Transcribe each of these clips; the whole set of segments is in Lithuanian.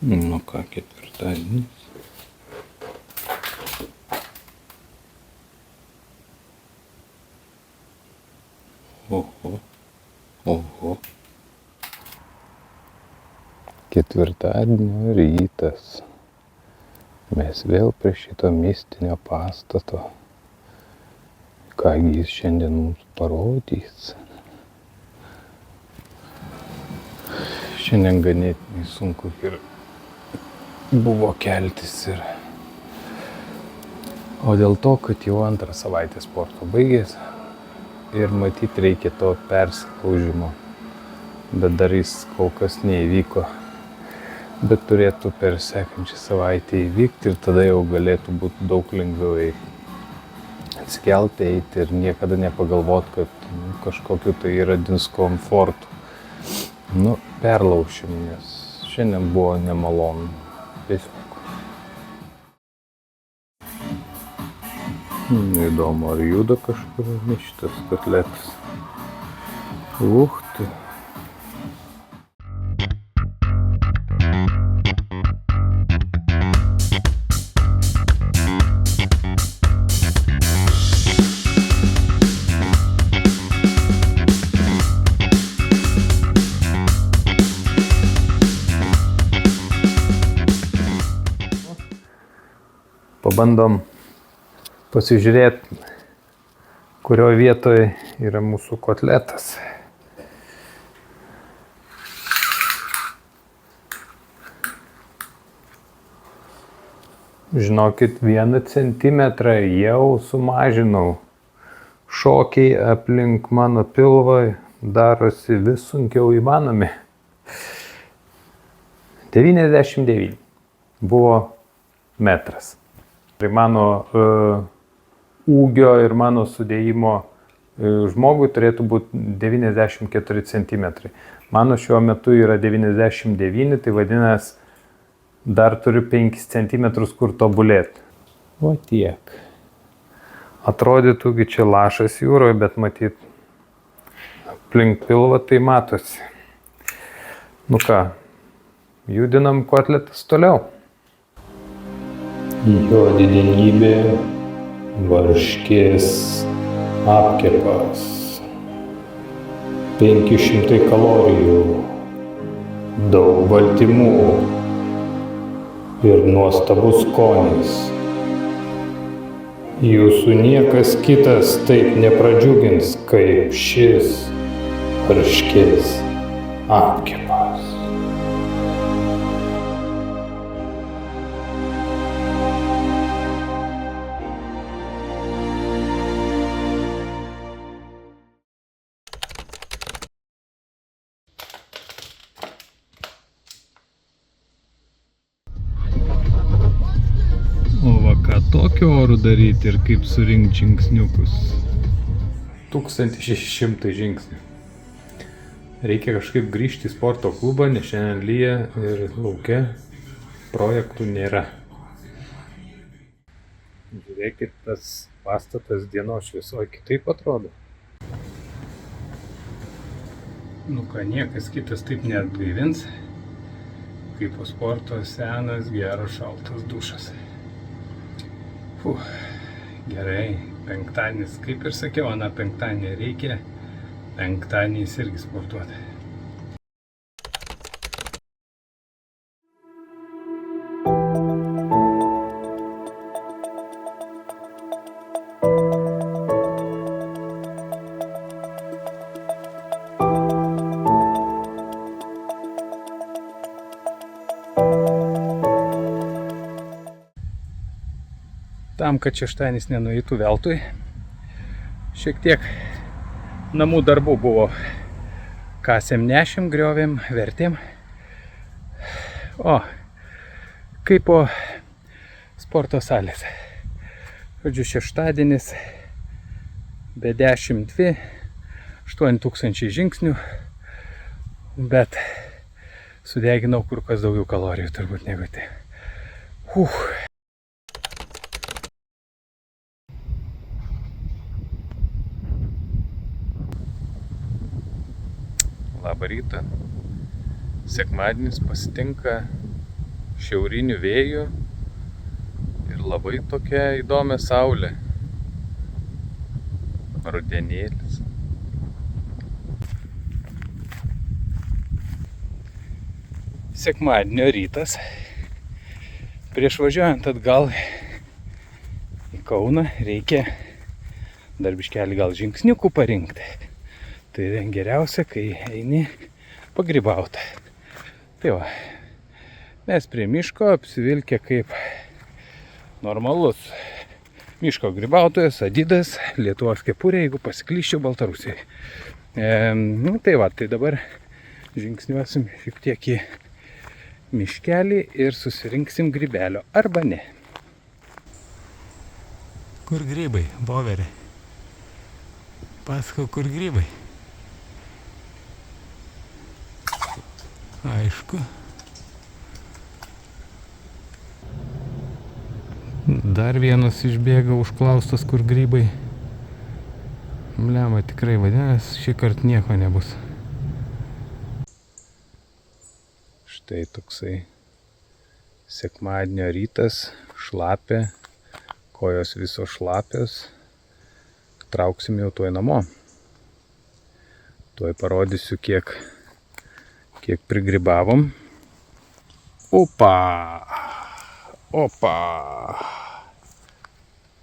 Nu ką, ketvirtadienis. Oho. Ketvirtadienio rytas. Mes vėl prie šito mistinio pastato. Kągi jis šiandien mums parodys. Šiandien ganėtinai sunku ir buvo keltis ir. O dėl to, kad jau antrą savaitę sporto baigės ir matyt reikia to persilaužimo. Bet dar jis kol kas neįvyko. Bet turėtų per sekančią savaitę įvykti ir tada jau galėtų būti daug lengviau eiti. Atsikelti, eiti ir niekada nepagalvot, kad kažkokiu tai yra diskomfortu. Perlaušim, nes šiandien buvo nemalonu. Tiesiog. Įdomu, ar juda kažkur šitas kotletas. Tai. Pabandom pasižiūrėti, kurioje vietoje yra mūsų kotletas. Žinokit, 1 centimetrą jau sumažinau. Šokiai aplink mano pilvą darosi vis sunkiau įmanomi. 99 buvo metras. Tai mano ūgio ir mano sudėjimo žmogui turėtų būti 94 cm. Mano šiuo metu yra 99, tai vadinasi, dar turiu 5 cm kur tobulėti. O tiek. Atrodytų, čia lašas jūroje, bet matyt, aplink pilvą tai matosi. Judinam kotletas toliau. Jo didenybė varškės apkepas. 500 kalorijų, daug baltymų ir nuostabus skonis. Jūsų niekas kitas taip nepradžiugins kaip šis varškės apkepas. Ką tokiu oru daryti ir kaip surinkti žingsniukus. 1600 žingsnių. Reikia kažkaip grįžti į sporto klubą, nes šiandien lyja ir lauke projektų nėra. Žiūrėkit, tas pastatas dienos šviesoje kitaip atrodo. Niekas kitas taip neatgaivins, kaip po sporto senas, geras, šaltas dušas. Gerai, penktadienis, kaip ir sakiau, penktadienį reikia, penktadieniais irgi sportuoti. Tam, kad šeštadienis nenueitų veltui, šiek tiek namų darbų buvo. Kasėm, nešėm, griovėm, vertėm. Kaip po sporto salės. Šeštadienis be 10-2, 8000 žingsnių, bet sudeginau kur kas daugiau kalorijų turbūt negu tai. Labą rytą. Sekmadienis pasitinka šiaurinių vėjų ir labai tokia įdomia saulė. Rudenėlis. Sekmadienio rytas. Prieš važiuojant atgal į Kauną reikia dar biškelį gal žingsniukų parinkti. Tai geriausia, kai eini pagrybauti. Tai va, mes prie miško apsivilkę kaip normalus miško grybautojas, Adidas, Lietuvos kepurė, jeigu pasiklyščiau Baltarusijai. Tai va, tai dabar žingsniuosim šiek tiek į miškelį ir susirinksim grybelio, arba ne. Kur grybai, Boverė? Pasakau, kur grybai? Aišku. Dar vienas išbėga užklaustas, kur grybai. Blemba, tikrai vadinasi, šį kartą nieko nebus. Štai toksai sekmadienio rytas, šlapia, kojos visos šlapios. Trauksim jau tuoj namo. Tuoj parodysiu, kiek prigrybavom. Opa!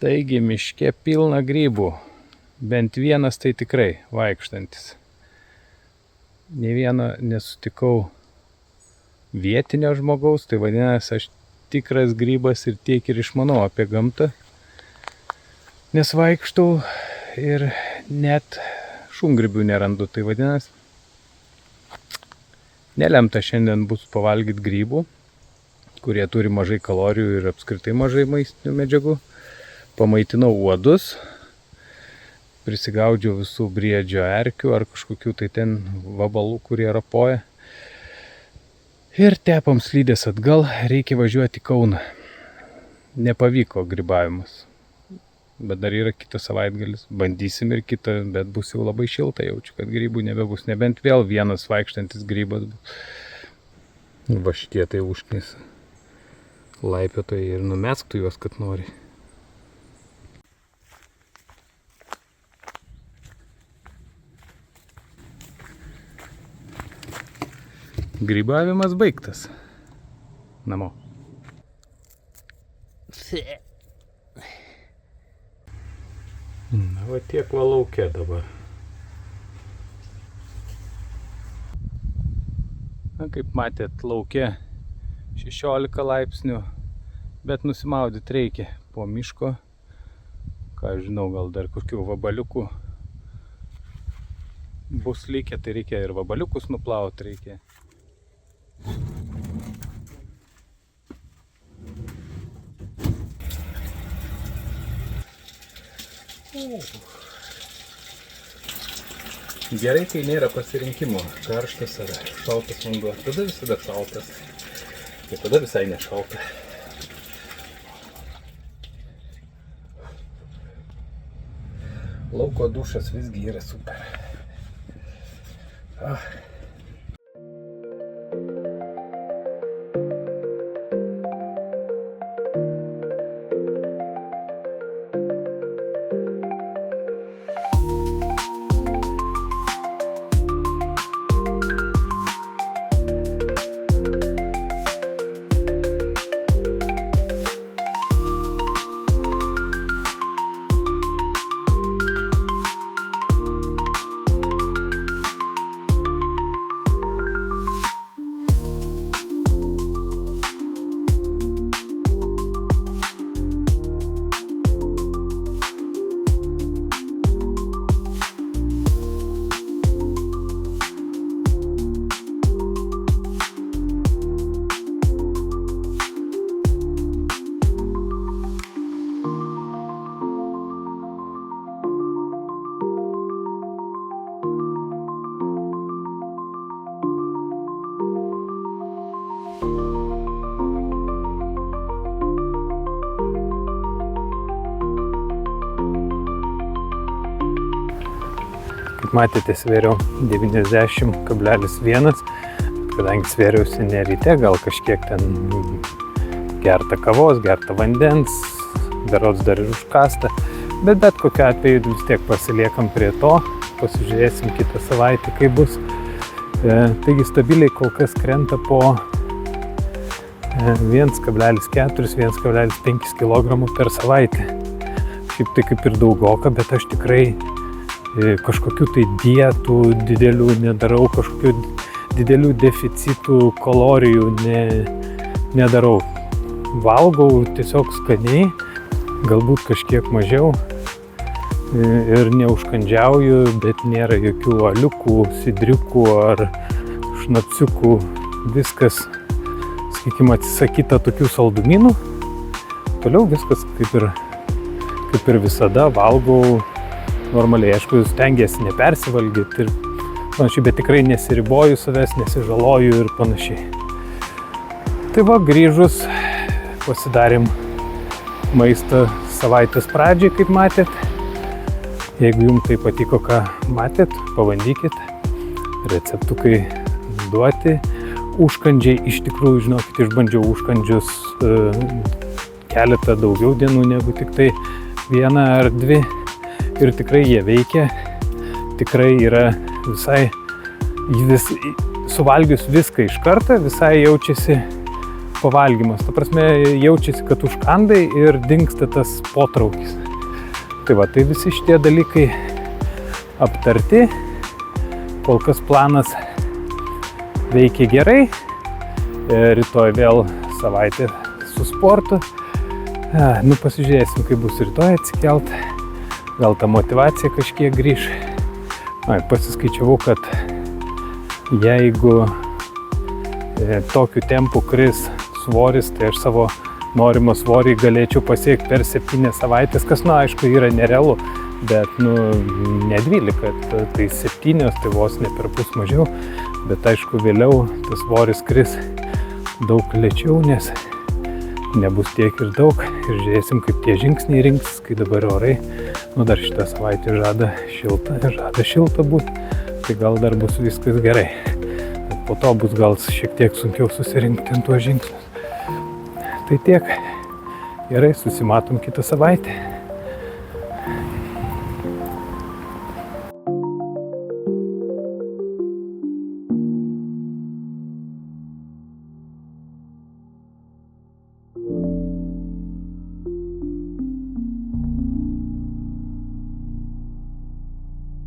Taigi miške pilna grybų. Bent vienas tai tikrai vaikštantis. Nė vieno nesutikau vietinio žmogaus, tai vadinasi, aš tikras grybas ir tiek ir išmanau apie gamtą. Nes vaikštau ir net šungrybių nerandu, tai vadinasi, nelemta šiandien bus pavalgyti grybų, kurie turi mažai kalorijų ir apskritai mažai maistinių medžiagų. Pamaitinau uodus, prisigaudžiau visų briedžio erkių ar kažkokių tai ten vabalų, kurie rapoja. Ir tepam slydės atgal, reikia važiuoti į Kauną. Nepavyko grybavimas, bet dar yra kitas savaitgalis. Bandysim ir kitą, bet bus jau labai šilta, jaučiu, kad grybų nebebus. Nebent vėl vienas vaikštantis grybas bus. Va šitie tai užknis laipiotojai ir numesktų juos, kad nori. Grybavimas baigtas. Namo. Na, va tiek va lauke dabar. Na, kaip matėt, lauke 16 laipsnių, bet nusimaudyti reikia po miško. Ką žinau, gal dar kokių vabaliukų bus likę, tai reikia ir vabaliukus nuplauti reikia. Gerai, kai nėra pasirinkimo, karštas ar šaltas vanduo. Tada visada šaltas, ir tada visai nešalta. Lauko dušas visgi yra super. Kaip matėte, svėriau 90,1, kadangi svėriausi ne ryte, gal kažkiek ten gerta kavos, gerta vandens, berods dar ir užkasta, bet kokiu atveju vis tiek pasiliekam prie to, pasižiūrėsim kitą savaitę, kaip bus. Taigi stabiliai kol kas krenta po 1,4–1,5 kg per savaitę. Šiaip tai kaip ir daugoka, bet aš tikrai kažkokių tai dietų didelių nedarau, kažkokių didelių deficitų kalorijų nedarau. Valgau tiesiog skaniai, galbūt kažkiek mažiau ir neužkandžiauju, bet nėra jokių aliukų, sidriukų ar šnapsiukų, viskas, sakykime, atsisakyta tokių saldumynų. Toliau viskas kaip ir visada, valgau normaliai, aišku, stengiasi nepersivalgyti ir panašiai, bet tikrai nesiriboju savęs, nesižaloju ir panašiai. Tai va, grįžus pasidarėm maistą savaitės pradžiai, kaip matėt. Jeigu jums tai patiko, ką matėt, pabandykit. Receptukai duoti. Užkandžiai, iš tikrųjų, žinokit, išbandžiau užkandžius keletą daugiau dienų negu tik tai 1 ar 2. Ir tikrai jie veikia. Tikrai yra visai, suvalgius viską iš karto, visai jaučiasi pavalgymas. Ta prasme, jaučiasi, kad užkandai ir dingsta tas potraukis. Tai va, tai visi šitie dalykai aptarti. Kol kas planas veikia gerai. Rytoj vėl savaitė su sportu. Pasižiūrėsim, kaip bus rytoj atsikelt. Gal ta motyvacija kažkiek grįš. Pasiskaičiavau, kad jeigu tokiu tempu kris svoris, tai aš savo norimą svorį galėčiau pasiekti per 7 savaitės, kas, aišku, yra nerealu, bet, ne 12, tai 7, tai vos ne per pus mažiau, bet, aišku, vėliau tas svoris kris daug lėčiau, nes nebus tiek ir daug ir žiūrėsim, kaip tie žingsniai rinksis, kai dabar orai, dar šitą savaitę žada šilta būt, tai gal dar bus viskas gerai, bet po to bus gal šiek tiek sunkiau susirinkti ant tuos žingsnius. Tai tiek. Gerai, susimatom kitą savaitę.